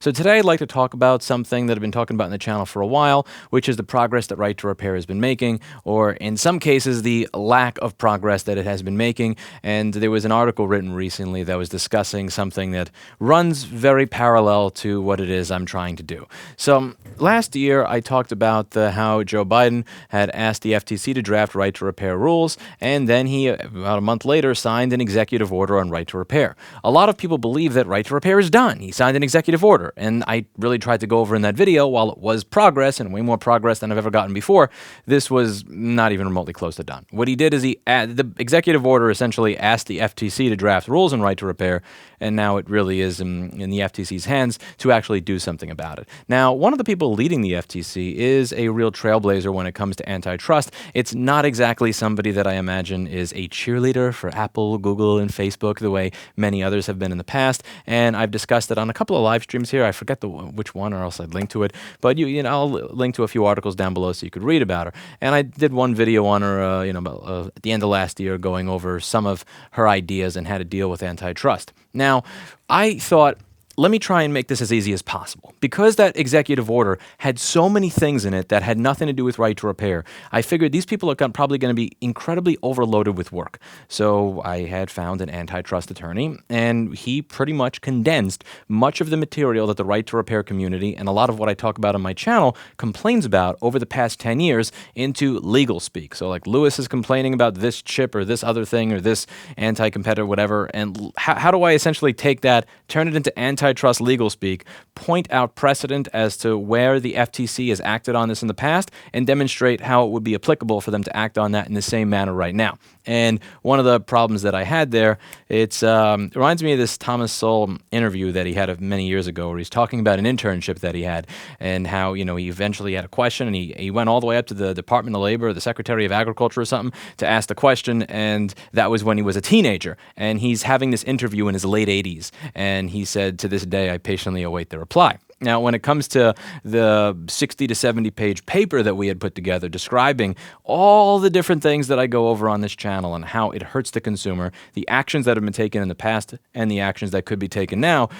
So today I'd like to talk about something that I've been talking about in the channel for a while, which is the progress that Right to Repair has been making, or in some cases, the lack of progress that it has been making. And there was an article written recently that was discussing something that runs very parallel to what it is I'm trying to do. So last year, I talked about how Joe Biden had asked the FTC to draft Right to Repair rules, and then he, about a month later, signed an executive order on Right to Repair. A lot of people believe that Right to Repair is done. He signed an executive order. And I really tried to go over in that video, while it was progress and way more progress than I've ever gotten before, this was not even remotely close to done. What he did is the executive order essentially asked the FTC to draft rules on Right to Repair, and now it really is in the FTC's hands to actually do something about it. Now, one of the people leading the FTC is a real trailblazer when it comes to antitrust. It's not exactly somebody that I imagine is a cheerleader for Apple, Google, and Facebook the way many others have been in the past, and I've discussed it on a couple of live streams here. I forget which one, or else I'd link to it. But I'll link to a few articles down below so you could read about her. And I did one video on her, at the end of last year, going over some of her ideas and how to deal with antitrust. Now, I thought, let me try and make this as easy as possible. Because that executive order had so many things in it that had nothing to do with Right to Repair, I figured these people are probably going to be incredibly overloaded with work. So I had found an antitrust attorney, and he pretty much condensed much of the material that the Right to Repair community and a lot of what I talk about on my channel complains about over the past 10 years into legal speak. So like Lewis is complaining about this chip or this other thing or this anti-competitor, whatever. And how do I essentially take that, turn it into antitrust legal speak, point out precedent as to where the FTC has acted on this in the past, and demonstrate how it would be applicable for them to act on that in the same manner right now. And one of the problems that I had there, it reminds me of this Thomas Sowell interview that he had many years ago, where he's talking about an internship that he had and how, he eventually had a question, and he went all the way up to the Department of Labor, the Secretary of Agriculture or something, to ask the question, and that was when he was a teenager. And he's having this interview in his late 80s, and he said, "To this day, I patiently await the reply." Now, when it comes to the 60 to 70 page paper that we had put together describing all the different things that I go over on this channel and how it hurts the consumer, the actions that have been taken in the past and the actions that could be taken now,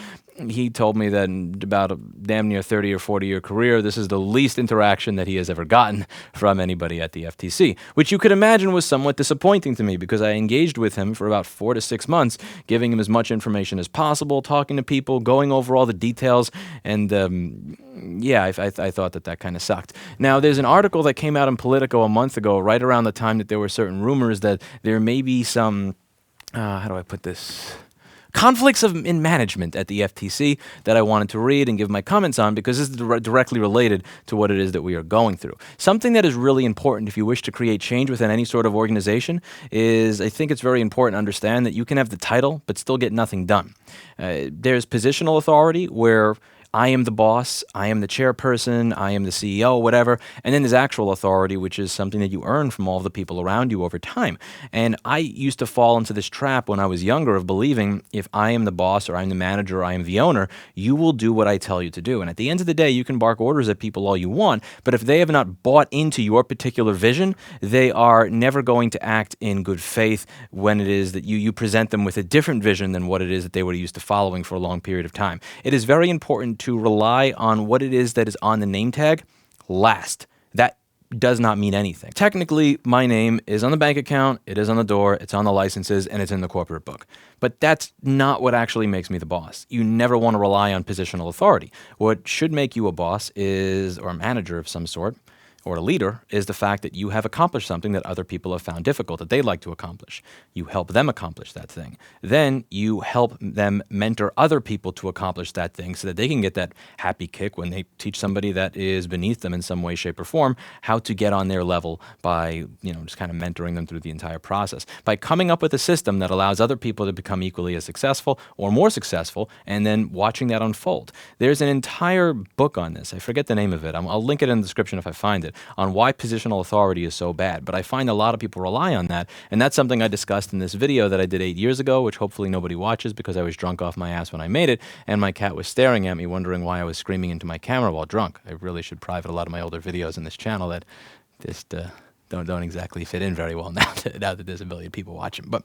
he told me that in about a damn near 30 or 40-year career, this is the least interaction that he has ever gotten from anybody at the FTC, which you could imagine was somewhat disappointing to me, because I engaged with him for about 4 to 6 months, giving him as much information as possible, talking to people, going over all the details, and I thought that kind of sucked. Now, there's an article that came out in Politico a month ago, right around the time that there were certain rumors that there may be some, how do I put this? Conflicts in management at the FTC that I wanted to read and give my comments on, because this is directly related to what it is that we are going through. Something that is really important if you wish to create change within any sort of organization is, I think it's very important to understand that you can have the title but still get nothing done. There's positional authority, where I am the boss, I am the chairperson, I am the CEO, whatever. And then there's actual authority, which is something that you earn from all of the people around you over time. And I used to fall into this trap when I was younger of believing, if I am the boss or I'm the manager or I am the owner, you will do what I tell you to do. And at the end of the day, you can bark orders at people all you want, but if they have not bought into your particular vision, they are never going to act in good faith when it is that you present them with a different vision than what it is that they were used to following for a long period of time. It is very important to rely on what it is that is on the name tag last. That does not mean anything. Technically, my name is on the bank account, it is on the door, it's on the licenses, and it's in the corporate book. But that's not what actually makes me the boss. You never want to rely on positional authority. What should make you a boss is, or a manager of some sort, or a leader, is the fact that you have accomplished something that other people have found difficult, that they'd like to accomplish. You help them accomplish that thing. Then you help them mentor other people to accomplish that thing, so that they can get that happy kick when they teach somebody that is beneath them in some way, shape, or form how to get on their level by, just kind of mentoring them through the entire process. By coming up with a system that allows other people to become equally as successful or more successful, and then watching that unfold. There's an entire book on this. I forget the name of it. I'll link it in the description if I find it, on why positional authority is so bad. But I find a lot of people rely on that, and that's something I discussed in this video that I did 8 years ago, which hopefully nobody watches because I was drunk off my ass when I made it, and my cat was staring at me wondering why I was screaming into my camera while drunk. I really should private a lot of my older videos in this channel that just don't exactly fit in very well now that there's a billion people watching. But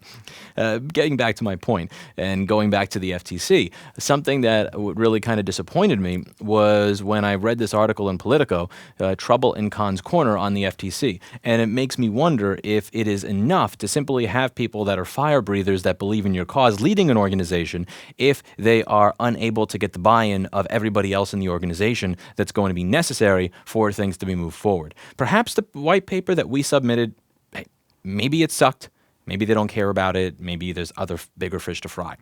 getting back to my point and going back to the FTC, something that really kind of disappointed me was when I read this article in Politico, Trouble in Khan's Corner on the FTC. And it makes me wonder if it is enough to simply have people that are fire breathers that believe in your cause leading an organization if they are unable to get the buy-in of everybody else in the organization that's going to be necessary for things to be moved forward. Perhaps the white paper that we submitted, hey, maybe it sucked. Maybe they don't care about it. Maybe there's other bigger fish to fry.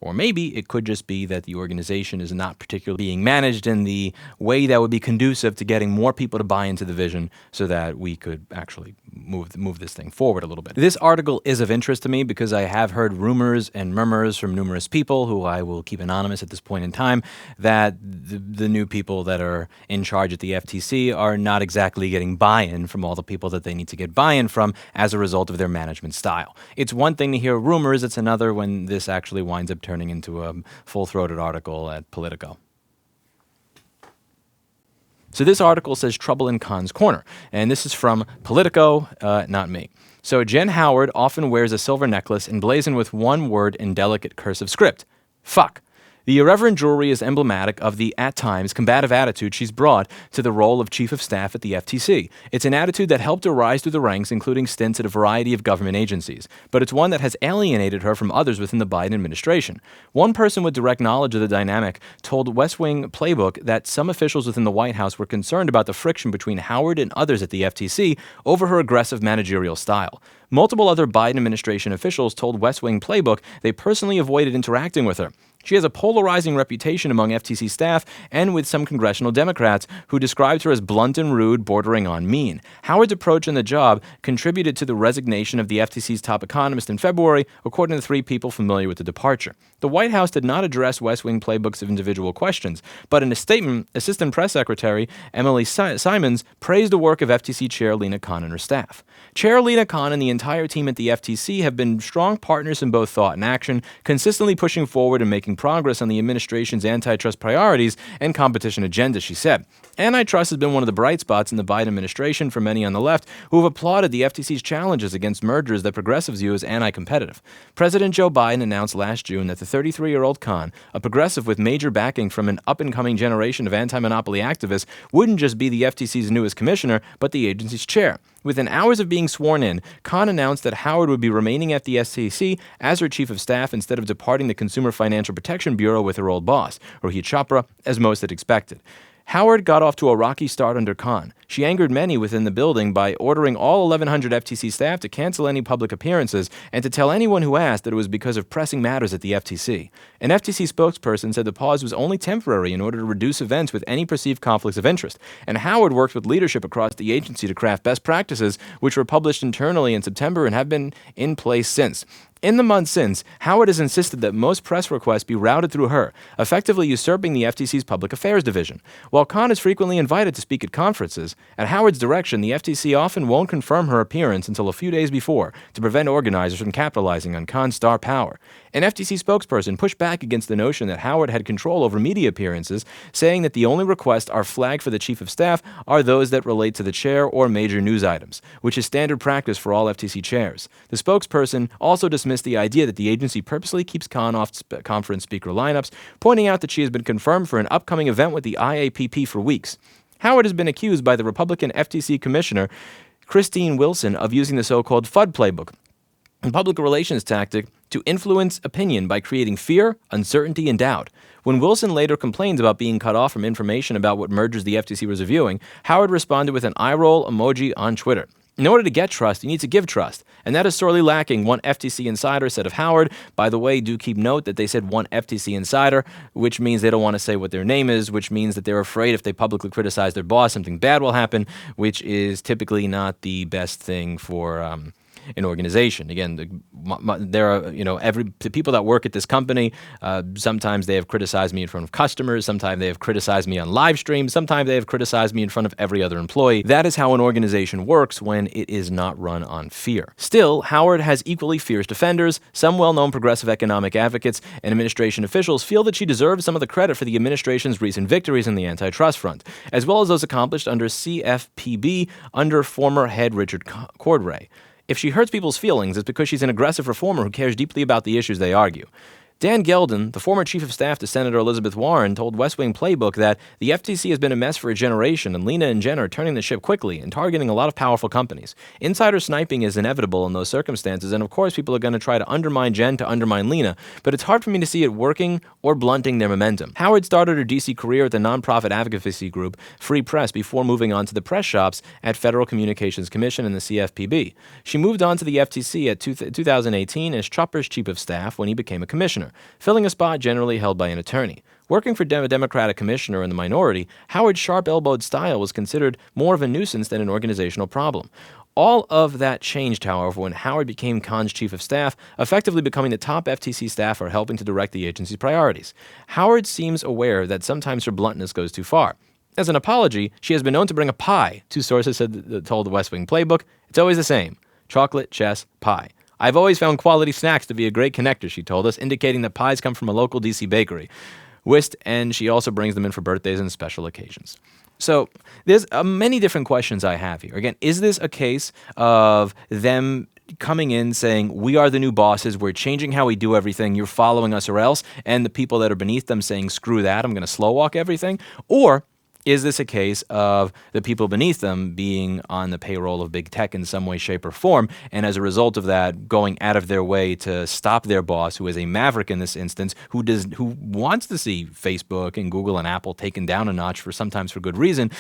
Or maybe it could just be that the organization is not particularly being managed in the way that would be conducive to getting more people to buy into the vision so that we could actually move this thing forward a little bit. This article is of interest to me because I have heard rumors and murmurs from numerous people, who I will keep anonymous at this point in time, that the new people that are in charge at the FTC are not exactly getting buy-in from all the people that they need to get buy-in from as a result of their management style. It's one thing to hear rumors, it's another when this actually winds up turning into a full-throated article at Politico. So this article says Trouble in Khan's Corner, and this is from Politico, not me. So Jen Howard often wears a silver necklace emblazoned with one word in delicate cursive script. Fuck. The irreverent jewelry is emblematic of the, at times, combative attitude she's brought to the role of Chief of Staff at the FTC. It's an attitude that helped her rise through the ranks, including stints at a variety of government agencies. But it's one that has alienated her from others within the Biden administration. One person with direct knowledge of the dynamic told West Wing Playbook that some officials within the White House were concerned about the friction between Howard and others at the FTC over her aggressive managerial style. Multiple other Biden administration officials told West Wing Playbook they personally avoided interacting with her. She has a polarizing reputation among FTC staff and with some congressional Democrats who described her as blunt and rude, bordering on mean. Howard's approach in the job contributed to the resignation of the FTC's top economist in February, according to 3 people familiar with the departure. The White House did not address West Wing Playbook's individual questions, but in a statement, Assistant Press Secretary Emily Simons praised the work of FTC Chair Lina Khan and her staff. Chair Lina Khan and the entire team at the FTC have been strong partners in both thought and action, consistently pushing forward and making progress on the administration's antitrust priorities and competition agenda, she said. Antitrust has been one of the bright spots in the Biden administration for many on the left who have applauded the FTC's challenges against mergers that progressives view as anti-competitive. President Joe Biden announced last June that the 33-year-old Khan, a progressive with major backing from an up-and-coming generation of anti-monopoly activists, wouldn't just be the FTC's newest commissioner, but the agency's chair. Within hours of being sworn in, Khan announced that Howard would be remaining at the FTC as her chief of staff instead of departing the Consumer Financial Protection Bureau with her old boss, Rohit Chopra, as most had expected. Howard got off to a rocky start under Khan. She angered many within the building by ordering all 1,100 FTC staff to cancel any public appearances and to tell anyone who asked that it was because of pressing matters at the FTC. An FTC spokesperson said the pause was only temporary in order to reduce events with any perceived conflicts of interest, and Howard worked with leadership across the agency to craft best practices which were published internally in September and have been in place since. In the months since, Howard has insisted that most press requests be routed through her, effectively usurping the FTC's Public Affairs Division. While Khan is frequently invited to speak at conferences, at Howard's direction, the FTC often won't confirm her appearance until a few days before to prevent organizers from capitalizing on Khan's star power. An FTC spokesperson pushed back against the notion that Howard had control over media appearances, saying that the only requests are flagged for the chief of staff are those that relate to the chair or major news items, which is standard practice for all FTC chairs. The spokesperson also dismissed the idea that the agency purposely keeps Khan off conference speaker lineups, pointing out that she has been confirmed for an upcoming event with the IAPP for weeks. Howard has been accused by the Republican FTC Commissioner Christine Wilson of using the so-called FUD playbook, a public relations tactic to influence opinion by creating fear, uncertainty, and doubt. When Wilson later complains about being cut off from information about what mergers the FTC was reviewing, Howard responded with an eye-roll emoji on Twitter. In order to get trust, you need to give trust, and that is sorely lacking, one FTC insider said of Howard. By the way, do keep note that they said one FTC insider, which means they don't want to say what their name is, which means that they're afraid if they publicly criticize their boss, something bad will happen, which is typically not the best thing for an organization. Again, there are, the people that work at this company, sometimes they have criticized me in front of customers, sometimes they have criticized me on live streams, sometimes they have criticized me in front of every other employee. That is how an organization works when it is not run on fear. Still, Howard has equally fierce defenders. Some well-known progressive economic advocates and administration officials feel that she deserves some of the credit for the administration's recent victories in the antitrust front, as well as those accomplished under CFPB under former head Richard Cordray. If she hurts people's feelings, it's because she's an aggressive reformer who cares deeply about the issues they argue. Dan Geldon, the former chief of staff to Senator Elizabeth Warren, told West Wing Playbook that the FTC has been a mess for a generation, and Lena and Jen are turning the ship quickly and targeting a lot of powerful companies. Insider sniping is inevitable in those circumstances, and of course people are going to try to undermine Jen to undermine Lena, but it's hard for me to see it working or blunting their momentum. Howard started her DC career at the nonprofit advocacy group Free Press before moving on to the press shops at Federal Communications Commission and the CFPB. She moved on to the FTC at 2018 as Chopper's chief of staff when he became a commissioner, filling a spot generally held by an attorney. Working for a Democratic commissioner in the minority, Howard's sharp-elbowed style was considered more of a nuisance than an organizational problem. All of that changed, however, when Howard became Khan's chief of staff, effectively becoming the top FTC staffer helping to direct the agency's priorities. Howard seems aware that sometimes her bluntness goes too far. As an apology, she has been known to bring a pie. Two sources told the West Wing Playbook. It's always the same: chocolate, chess, pie. I've always found quality snacks to be a great connector, she told us, indicating that pies come from a local DC bakery. And she also brings them in for birthdays and special occasions. So there's many different questions I have here. Again, is this a case of them coming in saying, we are the new bosses, we're changing how we do everything, you're following us or else, and the people that are beneath them saying, screw that, I'm going to slow walk everything? Or is this a case of the people beneath them being on the payroll of big tech in some way, shape, or form, and as a result of that, going out of their way to stop their boss, who is a maverick in this instance, who wants to see Facebook and Google and Apple taken down a notch sometimes for good reason,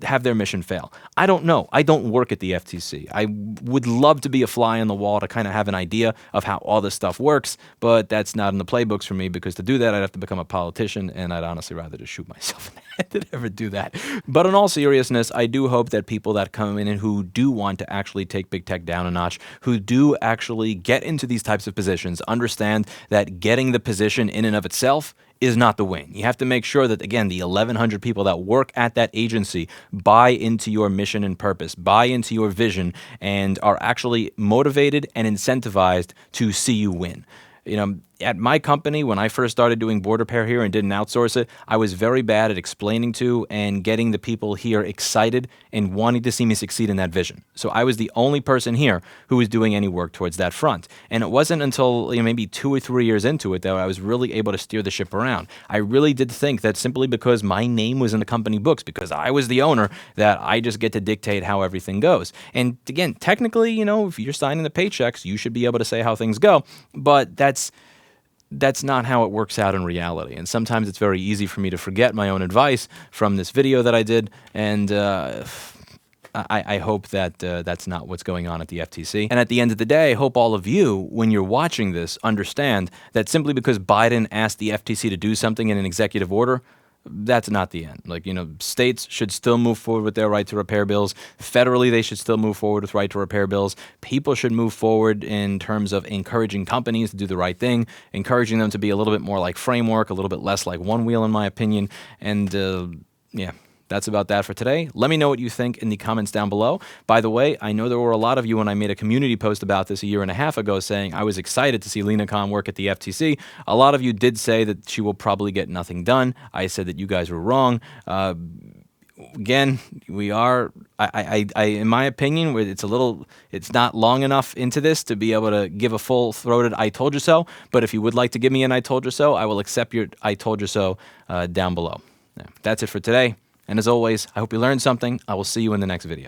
have their mission fail? I don't know. I don't work at the FTC. I would love to be a fly on the wall to kind of have an idea of how all this stuff works, but that's not in the playbooks for me, because to do that, I'd have to become a politician, and I'd honestly rather just shoot myself in the head than ever do that. But in all seriousness, I do hope that people that come in and who do want to actually take big tech down a notch, who do actually get into these types of positions, understand that getting the position in and of itself is not the win. You have to make sure that, again, the 1,100 people that work at that agency buy into your mission and purpose, buy into your vision, and are actually motivated and incentivized to see you win. At my company, when I first started doing board repair here and didn't outsource it, I was very bad at explaining to and getting the people here excited and wanting to see me succeed in that vision. So I was the only person here who was doing any work towards that front. And it wasn't until maybe 2 or 3 years into it that I was really able to steer the ship around. I really did think that simply because my name was in the company books, because I was the owner, that I just get to dictate how everything goes. And again, technically, if you're signing the paychecks, you should be able to say how things go. But that's not how it works out in reality. And sometimes it's very easy for me to forget my own advice from this video that I did. And I hope that that's not what's going on at the FTC. And at the end of the day, I hope all of you, when you're watching this, understand that simply because Biden asked the FTC to do something in an executive order, that's not the end. States should still move forward with their right to repair bills. Federally, they should still move forward with right to repair bills. People should move forward in terms of encouraging companies to do the right thing, encouraging them to be a little bit more like Framework, a little bit less like One Wheel, in my opinion. And that's about that for today. Let me know what you think in the comments down below. By the way, I know there were a lot of you when I made a community post about this 1.5 years ago saying I was excited to see Lena Khan work at the FTC. A lot of you did say that she will probably get nothing done. I said that you guys were wrong. Again, we are, in my opinion, it's not long enough into this to be able to give a full-throated I told you so. But if you would like to give me an I told you so, I will accept your I told you so down below. That's it for today. And as always, I hope you learned something. I will see you in the next video.